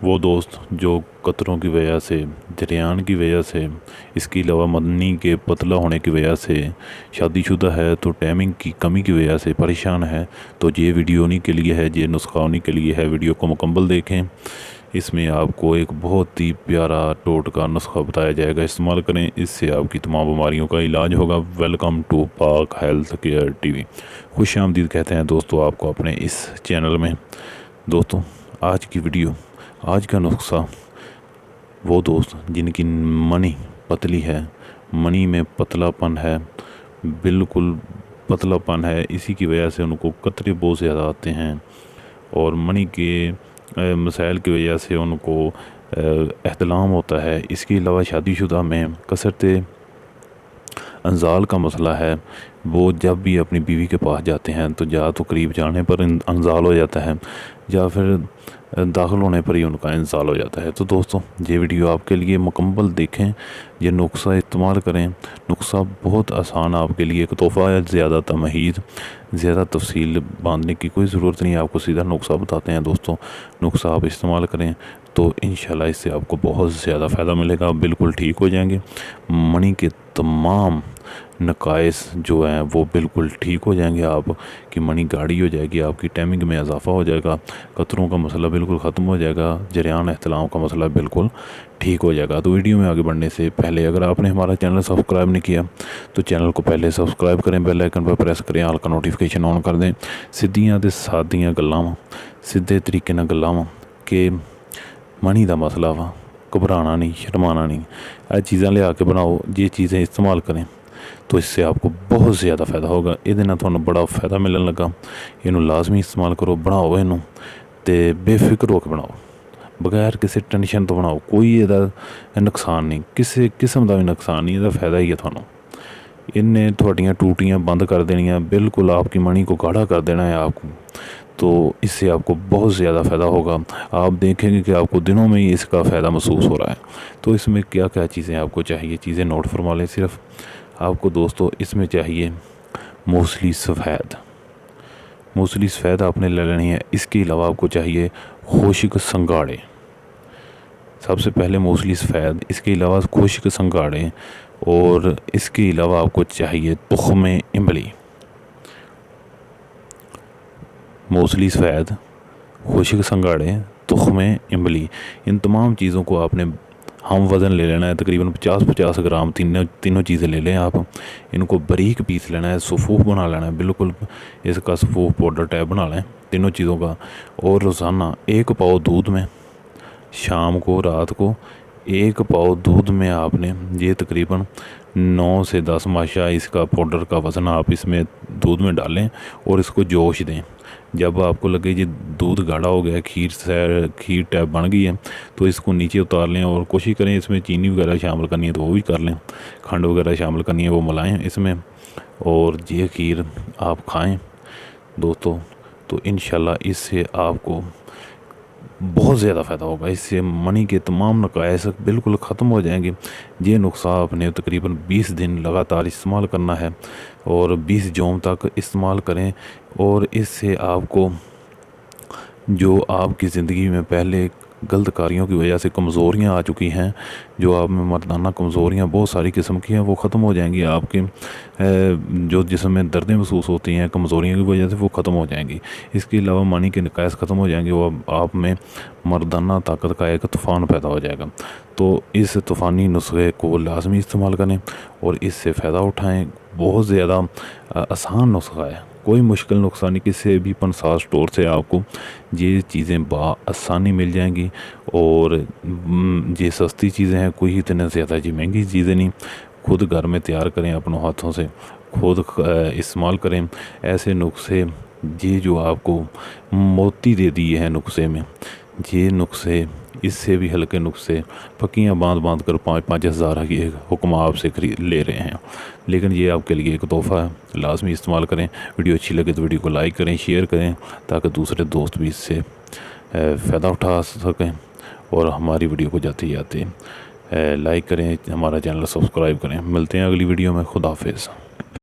وہ دوست جو قطروں کی وجہ سے، جریان کی وجہ سے، اس کے علاوہ منی کے پتلا ہونے کی وجہ سے، شادی شدہ ہے تو ٹائمنگ کی کمی کی وجہ سے پریشان ہے، تو یہ ویڈیو انہیں کے لیے ہے، یہ نسخہ انہیں کے لیے ہے۔ ویڈیو کو مکمل دیکھیں، اس میں آپ کو ایک بہت ہی پیارا ٹوٹکا نسخہ بتایا جائے گا، استعمال کریں، اس سے آپ کی تمام بیماریوں کا علاج ہوگا۔ ویلکم ٹو پاک ہیلتھ کیئر ٹی وی، خوش آمدید کہتے ہیں دوستو آپ کو اپنے اس چینل میں۔ دوستو آج کی ویڈیو، آج کا نسخہ، وہ دوست جن کی منی پتلی ہے، منی میں پتلا پن ہے، بالکل پتلا پن ہے، اسی کی وجہ سے ان کو قطرے بہت زیادہ آتے ہیں اور منی کے مسائل کی وجہ سے ان کو احتلام ہوتا ہے۔ اس کے علاوہ شادی شدہ میں کثرت انزال کا مسئلہ ہے، وہ جب بھی اپنی بیوی کے پاس جاتے ہیں تو یا تو قریب جانے پر انزال ہو جاتا ہے یا پھر داخل ہونے پر ہی ان کا انزال ہو جاتا ہے۔ تو دوستو یہ ویڈیو آپ کے لیے مکمل دیکھیں، یہ نسخہ استعمال کریں، نسخہ بہت آسان آپ کے لیے، ایک تحفہ ہے، زیادہ تمہید، زیادہ تفصیل باندھنے کی کوئی ضرورت نہیں ہے، آپ کو سیدھا نسخہ بتاتے ہیں دوستو۔ نسخہ آپ استعمال کریں تو انشاءاللہ اس سے آپ کو بہت زیادہ فائدہ ملے گا، بالکل ٹھیک ہو جائیں گے، منی کے تمام نقائص جو ہیں وہ بالکل ٹھیک ہو جائیں گے، آپ کی منی گاڑی ہو جائے گی، آپ کی ٹائمنگ میں اضافہ ہو جائے گا، قطروں کا مسئلہ بالکل ختم ہو جائے گا، جریان احتلام کا مسئلہ بالکل ٹھیک ہو جائے گا۔ تو ویڈیو میں آگے بڑھنے سے پہلے اگر آپ نے ہمارا چینل سبسکرائب نہیں کیا تو چینل کو پہلے سبسکرائب کریں، بیل آئیکن پر پریس کریں، آل کا نوٹیفیکیشن آن کر دیں۔ سیدھیاں تے سادیاں گلاں، سیدھے طریقے نال گلاں کہ منی دا مسئلہ وا، گھبرانا نہیں، شرمانا نہیں، یہ چیزاں لے آ کے بناؤ، یہ چیزیں استعمال کریں تو اس سے آپ کو بہت زیادہ فائدہ ہوگا، یہ تھانوں بڑا فائدہ ملن لگا۔ یہ لازمی استعمال کرو، بناؤ یہ تے بے فکر ہو کے بناؤ، بغیر کسی ٹینشن تو بناؤ، کوئی یہ نقصان نہیں، کسی قسم کا بھی نقصان نہیں، یہ فائدہ ہی ہے تھانوں۔ انہیں تھوڑیاں ٹوٹیاں بند کر دینیاں، بالکل آپ کی منی کو گاڑھا کر دینا ہے آپ کو، تو اس سے آپ کو بہت زیادہ فائدہ ہوگا۔ آپ دیکھیں گے کہ آپ کو دنوں میں ہی اس کا فائدہ محسوس ہو رہا ہے۔ تو اس میں کیا کیا چیزیں آپ کو چاہیے، چیزیں نوٹ فرما لیں صرف آپ کو دوستو۔ اس میں چاہیے موصلی سفید، موصلی سفید آپ نے لے لینی ہے۔ اس کے علاوہ آپ کو چاہیے خشک سنگھاڑے، سب سے پہلے موصلی سفید، اس کے علاوہ خشک سنگھاڑے، اور اس کے علاوہ آپ کو چاہیے تخم املی۔ موصلی سفید، خشک سنگھاڑے، تخم املی، ان تمام چیزوں کو آپ نے ہم وزن لے لینا ہے، تقریباً 50 گرام، تینوں چیزیں لے لیں آپ، ان کو باریک پیس لینا ہے، صفوف بنا لینا ہے، بالکل اس کا صفوف پاؤڈر ٹائپ بنا لیں تینوں چیزوں کا۔ اور روزانہ 1 پاؤ دودھ میں، شام کو، رات کو 1 پاؤ دودھ میں آپ نے یہ تقریباً 9 سے 10 ماشا اس کا پاؤڈر کا وزن آپ اس میں دودھ میں ڈالیں اور اس کو جوش دیں۔ جب آپ کو لگے یہ دودھ گاڑھا ہو گیا، کھیر ٹائپ بن گئی ہے، تو اس کو نیچے اتار لیں اور کوشش کریں اس میں چینی وغیرہ شامل کرنی ہے تو وہ بھی کر لیں، کھنڈ وغیرہ شامل کرنی ہے وہ ملائیں اس میں، اور یہ کھیر آپ کھائیں دوستو، تو انشاءاللہ اس سے آپ کو بہت زیادہ فائدہ ہوگا، اس سے منی کے تمام نقائص بالکل ختم ہو جائیں گے۔ یہ نسخہ آپ نے تقریباً 20 دن لگاتار استعمال کرنا ہے اور 20 یوم تک استعمال کریں، اور اس سے آپ کو جو آپ کی زندگی میں پہلے غلط کاریوں کی وجہ سے کمزوریاں آ چکی ہیں، جو آپ میں مردانہ کمزوریاں بہت ساری قسم کی ہیں، وہ ختم ہو جائیں گی، آپ کے جو جسم میں دردیں محسوس ہوتی ہیں کمزوریوں کی وجہ سے وہ ختم ہو جائیں گی۔ اس کے علاوہ منی کے نقائص ختم ہو جائیں گے، وہ آپ میں مردانہ طاقت کا ایک طوفان پیدا ہو جائے گا۔ تو اس طوفانی نسخے کو لازمی استعمال کریں اور اس سے فائدہ اٹھائیں، بہت زیادہ آسان نسخہ ہے، کوئی مشکل نسخہ نہیں، کسی بھی پنسار سٹور سے آپ کو یہ چیزیں آسانی مل جائیں گی، اور یہ سستی چیزیں ہیں، کوئی اتنے زیادہ مہنگی چیزیں نہیں، خود گھر میں تیار کریں اپنے ہاتھوں سے، خود استعمال کریں ایسے نسخے، یہ جو آپ کو موتی دے دی ہے نسخے میں، یہ نسخے اس سے بھی ہلکے نسخے پکیاں باندھ کر 5-5 ہزار کی حکم آپ سے لے رہے ہیں، لیکن یہ آپ کے لیے ایک تحفہ ہے، لازمی استعمال کریں۔ ویڈیو اچھی لگے تو ویڈیو کو لائک کریں، شیئر کریں، تاکہ دوسرے دوست بھی اس سے فائدہ اٹھا سکیں، اور ہماری ویڈیو کو جاتے جاتے لائک کریں، ہمارا چینل سبسکرائب کریں۔ ملتے ہیں اگلی ویڈیو میں، خدا حافظ۔